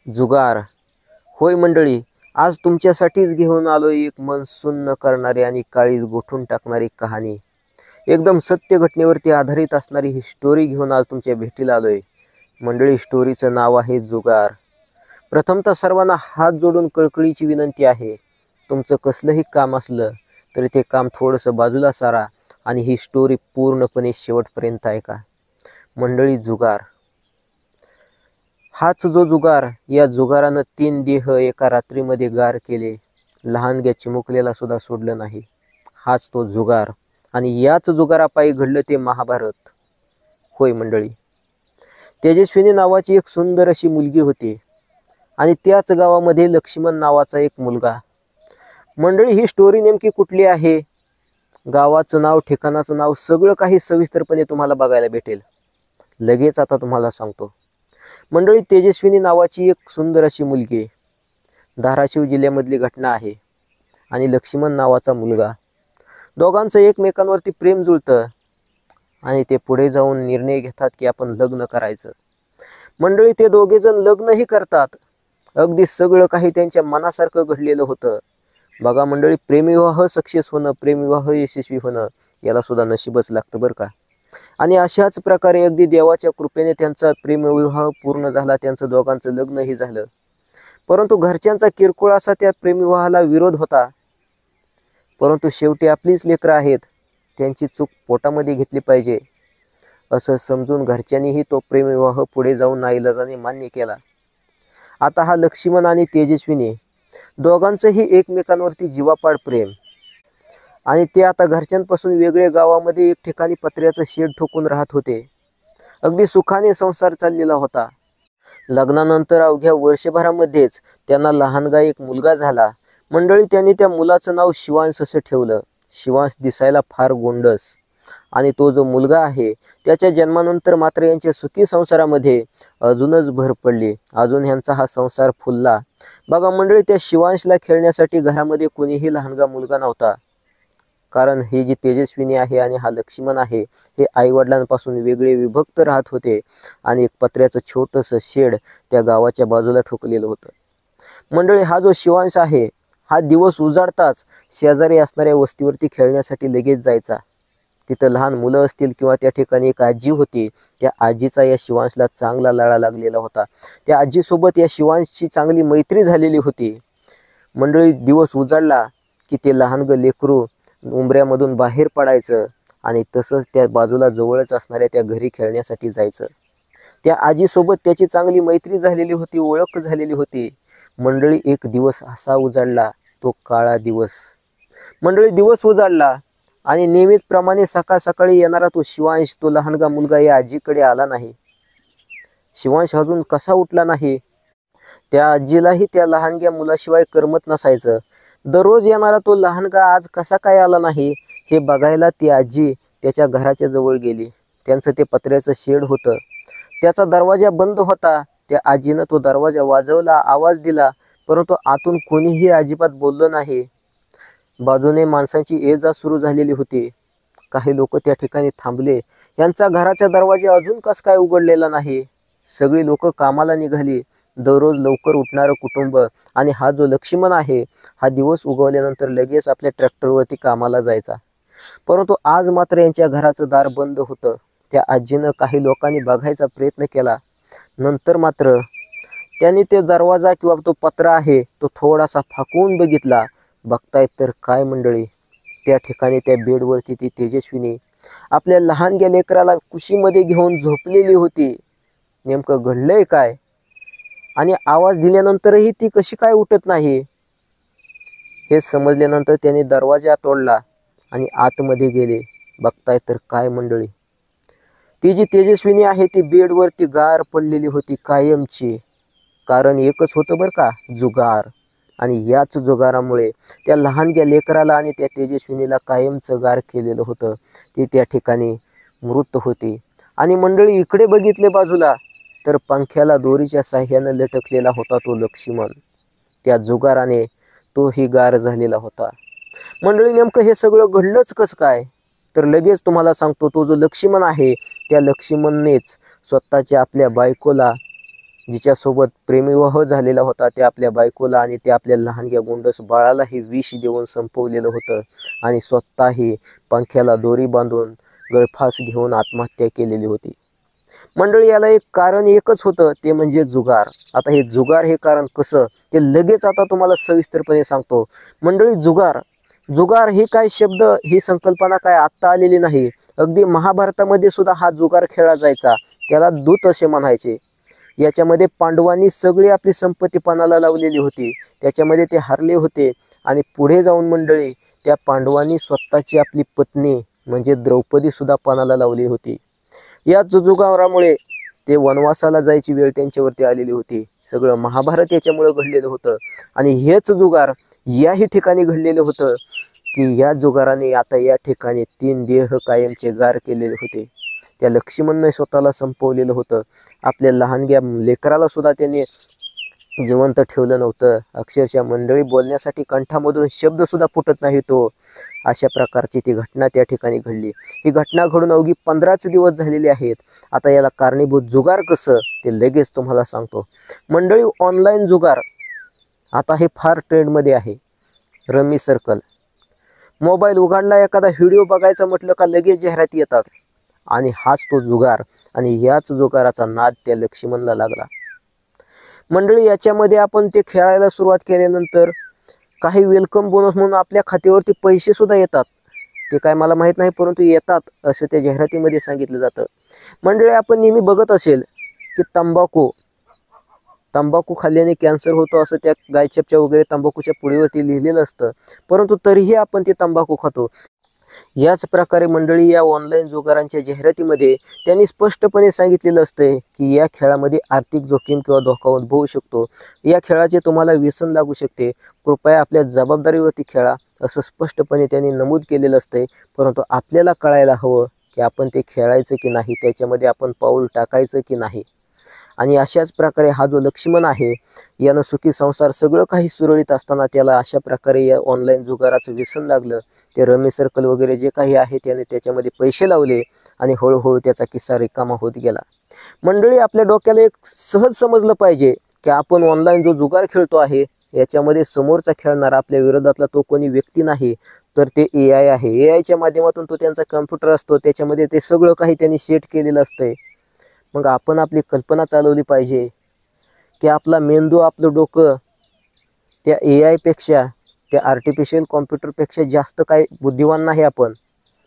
जुगार. होय मंडळी, आज तुमच्यासाठीच घेऊन आलोय एक मन सुन्न करणारी आणि काळीज गोठून टाकणारी कहाणी. एकदम सत्य घटनेवरती आधारित असणारी ही स्टोरी घेऊन आज तुमच्या भेटीला आलोय. मंडळी, स्टोरीचं नाव आहे जुगार. प्रथमतः सर्वांना हात जोडून कळकळीची विनंती आहे, तुमचं कसलंही काम असलं तरी ते काम थोडंसं बाजूला सारा आणि ही स्टोरी पूर्णपणे शेवटपर्यंत ऐका. मंडळी, जुगार. हाच जो जुगार, या जुगारानं 3 देह एका रात्रीमध्ये गार केले. लहानग्या चिमुकलेला सुद्धा सोडलं नाही. हाच तो जुगार आणि याच जुगारापायी घडलं ते महाभारत. होय मंडळी, तेजस्विनी नावाची एक सुंदर अशी मुलगी होती आणि त्याच गावामध्ये लक्ष्मण नावाचा एक मुलगा. मंडळी, ही स्टोरी नेमकी कुठली आहे, गावाचं नाव, ठिकाणाचं नाव, सगळं काही सविस्तरपणे तुम्हाला बघायला भेटेल. लगेच आता तुम्हाला सांगतो. मंडळी, तेजस्विनी नावाची एक सुंदर अशी मुलगी, धाराशिव जिल्ह्यामधली घटना आहे. आणि लक्ष्मण नावाचा मुलगा. दोघांचं एकमेकांवरती प्रेम जुळतं आणि ते पुढे जाऊन निर्णय घेतात की आपण लग्न करायचं. मंडळी, ते दोघेजण लग्नही करतात. अगदी सगळं काही त्यांच्या मनासारखं घडलेलं होतं. बघा मंडळी, प्रेमविवाह सक्सेस होणं, प्रेमविवाह यशस्वी होणं, याला सुद्धा नशीबच लागतं बरं का. आणि अशाच प्रकारे अगदी देवाच्या कृपेने त्यांचा प्रेमविवाह पूर्ण झाला. त्यांचं दोघांचं लग्नही झालं. परंतु घरच्यांचा किरकोळ असा त्या प्रेमविवाहाला विरोध होता. परंतु शेवटी आपलीच लेकरं आहेत, त्यांची चूक पोटामध्ये घेतली पाहिजे असं समजून घरच्यांनीही तो प्रेमविवाह पुढे जाऊन नाईलाजाने मान्य केला. आता हा लक्ष्मण आणि तेजस्विनी दोघांचंही एकमेकांवरती जीवापाड प्रेम. आणि ते आता घरच्यांपासून वेगळे गावामध्ये एक ठिकाणी पत्र्याचं शेड ठोकून राहत होते. अगदी सुखाने संसार चाललेला होता. लग्नानंतर अवघ्या वर्षभरामध्येच त्यांना लहानगा एक मुलगा झाला. मंडळी, त्यांनी त्या मुलाचं नाव शिवांश असं ठेवलं. शिवांश दिसायला फार गोंडस. आणि तो जो मुलगा आहे त्याच्या जन्मानंतर मात्र यांच्या सुखी संसारामध्ये अजूनच भर पडली. अजून ह्यांचा हा संसार फुलला. बघा मंडळी, त्या शिवांशला खेळण्यासाठी घरामध्ये कोणीही लहानगा मुलगा नव्हता. कारण ही जी तेजस्विनी आहे आणि हा लक्ष्मण आहे, हे आईवडिलांपासून वेगळे विभक्त राहत होते आणि एक पत्र्याचं छोटंसं शेड त्या गावाच्या बाजूला ठोकलेलं होतं. मंडळी, हा जो शिवांश आहे, हा दिवस उजाडताच शेजारी असणाऱ्या वस्तीवरती खेळण्यासाठी लगेच जायचा. तिथं लहान मुलं असतील किंवा त्या ठिकाणी एक आजी होती, त्या आजीचा या शिवांशला चांगला लळा लागलेला होता. त्या आजीसोबत या शिवांशची चांगली मैत्री झालेली होती. मंडळी, दिवस उजाडला की ते लहानगं लेकरू उंबऱ्यामधून बाहेर पडायचं आणि तसंच त्या बाजूला जवळच असणाऱ्या त्या घरी खेळण्यासाठी जायचं. त्या आजीसोबत त्याची चांगली मैत्री झालेली होती, ओळख झालेली होती. मंडळी, एक दिवस असा उजाडला, तो काळा दिवस. मंडळी, दिवस उजाडला आणि नियमितप्रमाणे सकाळ सकाळी येणारा तो शिवांश, तो लहानगा मुलगा या आजीकडे आला नाही. शिवांश अजून कसा उठला नाही. त्या आजीलाही त्या लहानग्या मुलाशिवाय करमत नसायचं. दररोज येणारा तो लहानगा आज कसा काय आला नाही हे बघायला ती आजी त्याच्या घराच्या जवळ गेली. त्यांचं ते पत्र्याचं शेड होतं, त्याचा दरवाजा बंद होता. त्या आजीनं तो दरवाजा वाजवला, आवाज दिला, परंतु आतून कोणीही अजिबात बोललं नाही. बाजूने माणसांची ये-जा सुरू झालेली होती. काही लोक त्या ठिकाणी थांबले. यांचा घराचा दरवाजा अजून कस काय उघडलेला नाही. सगळी लोक कामाला निघाली. दररोज लवकर उठणारं कुटुंब. आणि हा जो लक्ष्मण आहे, हा दिवस उगवल्यानंतर लगेच आपल्या ट्रॅक्टरवरती कामाला जायचा. परंतु आज मात्र यांच्या घराचं दार बंद होतं. त्या आजीनं काही लोकांनी बघायचा प्रयत्न केला. नंतर मात्र त्यांनी ते दरवाजा किंवा तो पत्रा आहे तो थोडासा फाकून बघितला. बघतायत तर काय मंडळी, त्या ठिकाणी त्या बेडवरती ती तेजस्विनी आपल्या लहानग्या लेकराला कुशीमध्ये घेऊन झोपलेली होती. नेमकं घडलंय काय आणि आवाज दिल्यानंतरही ती कशी काय उठत नाही हे समजल्यानंतर त्यांनी दरवाजा तोडला आणि आतमध्ये गेले. बघताय तर काय मंडळी, ती जी तेजस्विनी आहे ती बेडवरती गार पडलेली होती कायमची. कारण एकच होतं बरं का, जुगार. आणि याच जुगारामुळे त्या लहानग्या लेकराला आणि त्या तेजस्विनीला कायमचं गार केलेलं होतं. ती त्या ठिकाणी मृत होती. आणि मंडळी, इकडे बघितले बाजूला तर पंख्याला दोरीच्या साह्यानं लटकलेला होता तो लक्ष्मण. त्या जुगाराने तोही गार झालेला होता. मंडळी, नेमकं हे सगळं घडलंच कसं काय, तर लगेच तुम्हाला सांगतो. तो जो लक्ष्मण आहे, त्या लक्ष्मणनेच स्वतःच्या आपल्या बायकोला जिच्यासोबत प्रेमविवाह झालेला होता त्या आपल्या बायकोला आणि त्या आपल्या लहानग्या गोंडस बाळालाही विष देऊन संपवलेलं होतं आणि स्वतःही पंख्याला दोरी बांधून गळफास घेऊन आत्महत्या केलेली होती. मंडळी, याला एक कारण एकच होतं, ते म्हणजे जुगार. आता हे जुगार हे कारण कसं ते लगेच आता तुम्हाला सविस्तरपणे सांगतो. मंडळी, जुगार जुगार ही काय शब्द, ही संकल्पना काय आत्ता आलेली नाही. अगदी महाभारतामध्ये सुद्धा हा जुगार खेळला जायचा. त्याला दूत असे म्हणायचे. याच्यामध्ये पांडवांनी सगळी आपली संपत्ती पणाला लावलेली होती. त्याच्यामध्ये ते हारले होते आणि पुढे जाऊन मंडळी त्या पांडवांनी स्वतःची आपली पत्नी म्हणजे द्रौपदी सुद्धा पणाला लावली होती. या जुगारामुळे ते वनवासाला जायची वेळ त्यांच्यावरती आलेली होती. सगळं महाभारत याच्यामुळे घडलेलं होतं. आणि हेच जुगार याही ठिकाणी घडलेलं होतं की या जुगाराने आता या ठिकाणी 3 देह कायमचे गार केलेले होते. त्या लक्ष्मणने स्वतःला संपवलेलं होतं. आपल्या लहानग्या लेकराला सुद्धा त्याने जिवंत ठेवलं नव्हतं. अक्षरशः मंडळी, बोलण्यासाठी कंठामधून शब्द सुद्धा फुटत नाही तो. अशा प्रकारची ती घटना त्या ठिकाणी घडली. ही घटना घडून अवघी 15च दिवस झालेले आहेत. आता याला कारणीभूत जुगार कसं ते लगेच तुम्हाला सांगतो. मंडळी, ऑनलाईन जुगार आता हे फार ट्रेंडमध्ये आहे. Rummy circle. मोबाईल उघडला, एखादा व्हिडिओ बघायचा म्हटलं का लगेच जाहिराती येतात. आणि हाच तो जुगार आणि याच जुगाराचा नाद त्या लक्ष्मणला लागला. मंडळी, याच्यामध्ये आपण ते खेळायला सुरुवात केल्यानंतर काही वेलकम बोनस म्हणून आपल्या खात्यावरती पैसे सुद्धा येतात. ते काय मला माहीत नाही, परंतु येतात असं त्या जाहिरातीमध्ये सांगितलं जातं. मंडळी, आपण नेहमी बघत असेल की तंबाखू खाल्ल्याने कॅन्सर होतो असं त्या गायछापच्या वगैरे तंबाखूच्या पुडीवरती लिहिलेलं असतं, परंतु तरीही आपण ते तंबाखू खातो. याच प्रकारे मंडळी या ऑनलाईन जुगारांच्या जाहिरातीमध्ये त्यांनी स्पष्टपणे सांगितलेलं असतंय की या खेळामध्ये आर्थिक जोखीम किंवा धोका उद्भवू शकतो. या खेळाचे तुम्हाला व्यसन लागू शकते. कृपया आपल्या जबाबदारीवरती खेळा असं स्पष्टपणे त्यांनी नमूद केलेलं असतंय. परंतु आपल्याला कळायला हवं की आपण ते खेळायचं की नाही, त्याच्यामध्ये आपण पाऊल टाकायचं की नाही. आणि अशाच प्रकारे हा जो लक्ष्मण आहे यानं सुखी संसार सगळं काही सुरळीत असताना त्याला अशा प्रकारे या ऑनलाईन जुगाराचं व्यसन लागलं. ते रमी सर्कल वगैरे जे काही आहे त्याने त्याच्यामध्ये पैसे लावले आणि हळूहळू त्याचा किस्सा रिकामा होत गेला. मंडळी, आपल्या डोक्याला एक सहज समजलं पाहिजे की आपण ऑनलाईन जो जुगार खेळतो आहे याच्यामध्ये समोरचा खेळणारा आपल्या विरोधातला तो कोणी व्यक्ती नाही, तर ते AI आहे. AIच्या माध्यमातून तो त्यांचा कम्प्युटर असतो, त्याच्यामध्ये ते सगळं काही त्यांनी सेट केलेलं असतंय. मग आपण आपली कल्पना चालवली पाहिजे की आपला मेंदू, आपलं डोकं त्या AI पेक्षा, त्या आर्टिफिशियल कॉम्प्युटरपेक्षा जास्त काही बुद्धिवान नाही आपण.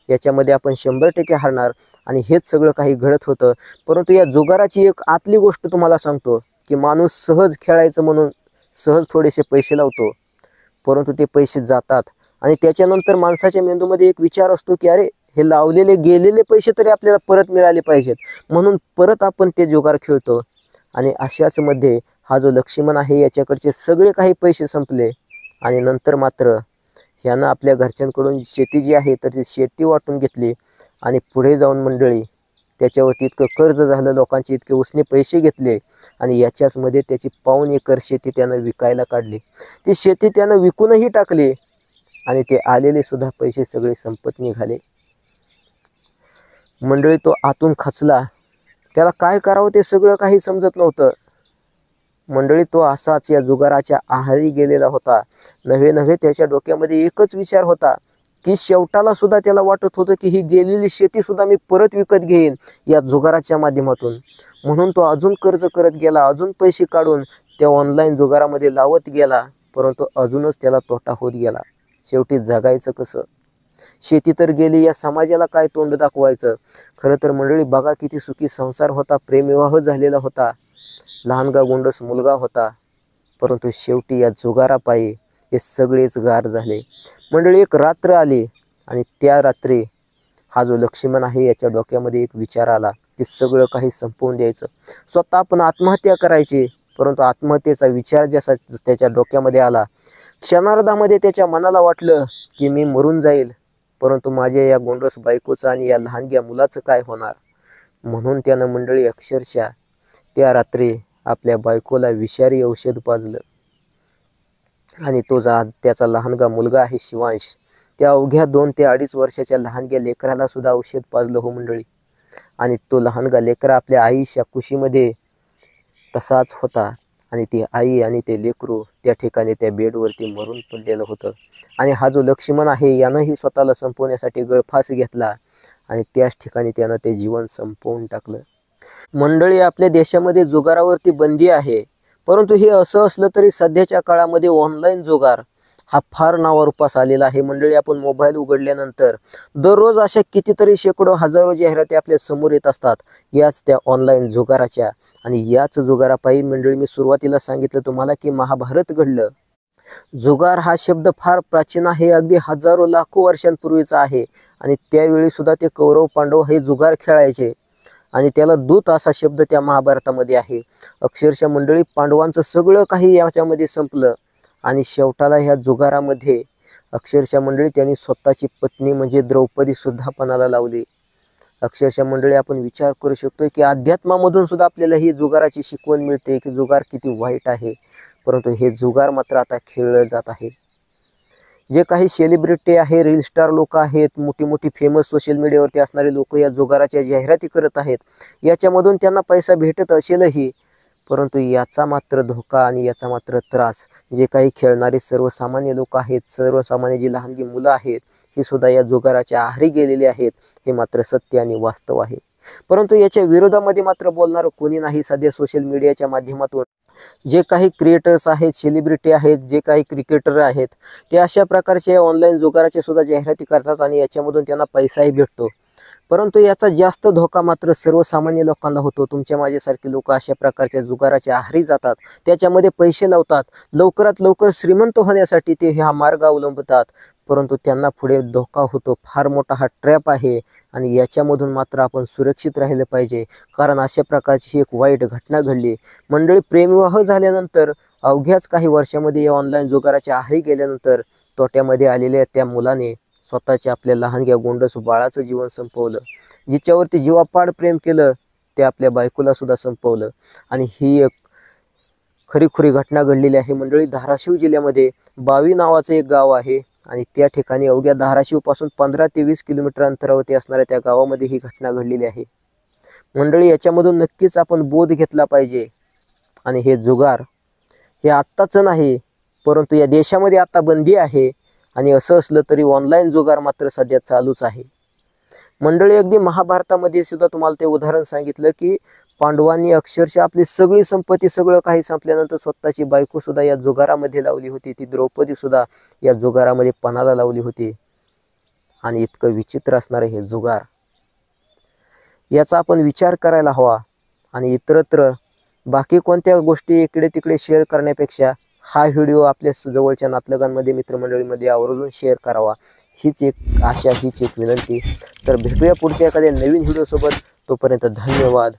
याच्यामध्ये आपण 100% हारणार आणि हेच सगळं काही घडत होतं. परंतु या जुगाराची एक आतली गोष्ट तुम्हाला सांगतो की माणूस सहज खेळायचं म्हणून सहज थोडेसे पैसे लावतो, परंतु ते पैसे जातात आणि त्याच्यानंतर माणसाच्या मेंदूमध्ये एक विचार असतो की अरे, हे लावलेले गेलेले पैसे तरी आपल्याला परत मिळाले पाहिजेत, म्हणून परत आपण ते जुगार खेळतो. आणि अशाच मध्ये हा जो लक्ष्मण आहे याच्याकडचे सगळे काही पैसे संपले आणि नंतर मात्र ह्यानं आपल्या घरच्यांकडून शेती जी आहे तर ती शेती वाटून घेतली आणि पुढे जाऊन मंडळी त्याच्यावरती इतकं कर्ज झालं, लोकांचे इतके उसने पैसे घेतले आणि याच्याच मध्ये त्याची 1.25 एकर शेती त्यानं विकायला काढली. ती शेती त्यानं विकूनही टाकली आणि ते आलेले सुद्धा पैसे सगळे संपत निघाले. मंडळी, तो आतून खचला. त्याला काय करावं ते सगळं काही समजत नव्हतं. मंडळी, तो असाच या जुगाराच्या आहारी गेलेला होता. नव्हे त्याच्या डोक्यामध्ये एकच विचार होता की शेवटाला सुद्धा त्याला वाटत होतं की ही गेलेली शेती सुद्धा मी परत विकत घेईन या जुगाराच्या माध्यमातून. म्हणून तो अजून कर्ज करत गेला, अजून पैसे काढून त्या ऑनलाईन जुगारामध्ये लावत गेला, परंतु अजूनच त्याला तोटा होत गेला. शेवटी जगायचं कसं? शेती तर गेली, या समाजाला काय तोंड दाखवायचं? खरं तर मंडळी बघा किती सुखी संसार होता, प्रेमविवाह झालेला होता, लहानगा गोंडस मुलगा होता, परंतु शेवटी या जुगारापायी हे सगळेच गार झाले. मंडळी, एक रात्र आली आणि त्या रात्री हा जो लक्ष्मण आहे याच्या डोक्यामध्ये एक विचार आला की सगळं काही संपवून द्यायचं, स्वतः आपण आत्महत्या करायची. परंतु आत्महत्येचा विचार जसा त्याच्या डोक्यामध्ये आला, क्षणार्धामध्ये त्याच्या मनाला वाटलं की मी मरून जाईल, परंतु माझ्या या गोंडस बायकोचं आणि या लहानग्या मुलाचं काय होणार? म्हणून त्यानं मंडळी अक्षरशः त्या रात्री आपल्या बायकोला विषारी औषध पाजलं आणि तो त्याचा लहानगा मुलगा आहे शिवांश, त्या अवघ्या 2 ते 2.5 वर्षाच्या लहानग्या लेकराला सुद्धा औषध पाजलं हो मंडळी. आणि तो लहानगा लेकरा आपल्या आईच्या कुशीमध्ये तसाच होता आणि ती आई आणि ते लेकरू त्या ठिकाणी त्या बेडवरती मरून पडलेलं होतं. आणि हा जो लक्ष्मण आहे यानंही स्वतःला संपवण्यासाठी गळफास घेतला आणि त्याच ठिकाणी त्यानं ते जीवन संपवून टाकलं. मंडळी, आपल्या देशामध्ये जुगारावरती बंदी आहे, परंतु हे असं असलं तरी सध्याच्या काळामध्ये ऑनलाईन जुगार हा फार नावारूपास आलेला आहे. मंडळी, आपण मोबाईल उघडल्यानंतर दररोज अशा कितीतरी शेकडो हजारो जाहिराती आपल्या समोर येत असतात, याच त्या ऑनलाईन जुगाराच्या. आणि याच जुगारापायी मंडळी, मी सुरुवातीला सांगितलं तुम्हाला की महाभारत घडलं. जुगार हा शब्द फार प्राचीन आहे, अगदी हजारो लाखो वर्षांपूर्वीचा आहे. आणि त्यावेळी सुद्धा ते कौरव पांडव हे जुगार खेळायचे आणि त्याला दूत असा शब्द त्या महाभारतामध्ये आहे. अक्षरशः मंडळी, पांडवांचं सगळं काही याच्यामध्ये संपलं आणि शेवटाला ह्या जुगारामध्ये अक्षरशः मंडळी त्यांनी स्वतःची पत्नी म्हणजे द्रौपदी सुद्धा पणाला लावली. अक्षरशः मंडळी, आपण विचार करू शकतो की अध्यात्मामधून सुद्धा आपल्याला ही जुगाराची शिकवण मिळते की जुगार किती वाईट आहे. परंतु हे जुगार मात्र आता खेळलं जात आहे. जे काही सेलिब्रिटी आहे, रील स्टार लोक आहेत, मोठी मोठी फेमस सोशल मीडियावरती असणारे लोक या जुगाराच्या जाहिराती करत आहेत. याच्यामधून त्यांना पैसा भेटत असेलही, परंतु याचा मात्र धोका आणि याचा मात्र त्रास जे काही खेळणारे सर्वसामान्य लोक आहेत, सर्वसामान्य जी लहानगी मुलं आहेत, ही सुद्धा या जुगाराच्या आहारी गेलेली आहेत. हे मात्र सत्य आणि वास्तव आहे. परंतु याच्या विरोधामध्ये मात्र बोलणारं कोणी नाही. सध्या सोशल मीडियाच्या माध्यमातून जे काही क्रिएटर्स आहेत, सेलिब्रिटी आहेत, जे काही क्रिकेटर आहेत, ते अशा प्रकारचे ऑनलाईन जुगाराच्या सुद्धा जाहिराती करतात आणि याच्यामधून त्यांना पैसाही भेटतो. परंतु याचा जास्त धोका मात्र सर्वसामान्य लोकांना होतो. तुमच्या माझ्यासारखे लोक अशा प्रकारच्या जुगाराच्या आहारी जातात, त्याच्यामध्ये पैसे लावतात, लवकरात लवकर श्रीमंत होण्यासाठी ते हा मार्ग अवलंबतात. परंतु त्यांना पुढे धोका होतो. फार मोठा हा ट्रॅप आहे आणि याच्यामधून मात्र आपण सुरक्षित राहिलं पाहिजे, कारण अशा प्रकारची एक वाईट घटना घडली. मंडळी, प्रेमविवाह झाल्यानंतर अवघ्याच काही वर्षामध्ये या ऑनलाईन जुगाराच्या आहारी गेल्यानंतर तोट्यामध्ये आलेल्या त्या मुलाने स्वतःच्या आपल्या लहानग्या गोंडस बाळाचं जीवन संपवलं. जिच्यावरती जीवापाड प्रेम केलं ते आपल्या बायकोला सुद्धा संपवलं. आणि ही एक खरीखुरी घटना घडलेली आहे. मंडळी, धाराशिव जिल्ह्यामध्ये बावी नावाचं एक गाव आहे आणि त्या ठिकाणी अवघ्या धाराशिवपासून 15 ते 20 किलोमीटर अंतरावरती असणाऱ्या त्या गावामध्ये ही घटना घडलेली आहे. मंडळी, याच्यामधून नक्कीच आपण बोध घेतला पाहिजे. आणि हे जुगार हे आत्ताचं नाही, परंतु या देशामध्ये आता बंदी आहे. आणि असं असलं तरी ऑनलाईन जुगार मात्र सध्या चालूच आहे. मंडळी, अगदी महाभारतामध्ये सुद्धा तुम्हाला ते उदाहरण सांगितलं की पांडवांनी अक्षरशः आपली सगळी संपत्ती, सगळं काही संपल्यानंतर स्वतःची बायको सुद्धा या जुगारामध्ये लावली होती. ती द्रौपदी सुद्धा या जुगारामध्ये पणाला लावली होती. आणि इतकं विचित्र असणारं हे जुगार, याचा आपण विचार करायला हवा. आणि इतरत्र बाकी कोणत्या गोष्टी इकडे तिकडे शेअर करण्यापेक्षा हा व्हिडिओ आपल्या जवळच्या नातलगांमध्ये, मित्रमंडळीमध्ये आवर्जून शेअर करावा. हीच एक आशा, हीच एक विनंती. तर भेटूया पुढच्या एखाद्या नवीन व्हिडिओसोबत. तोपर्यंत धन्यवाद.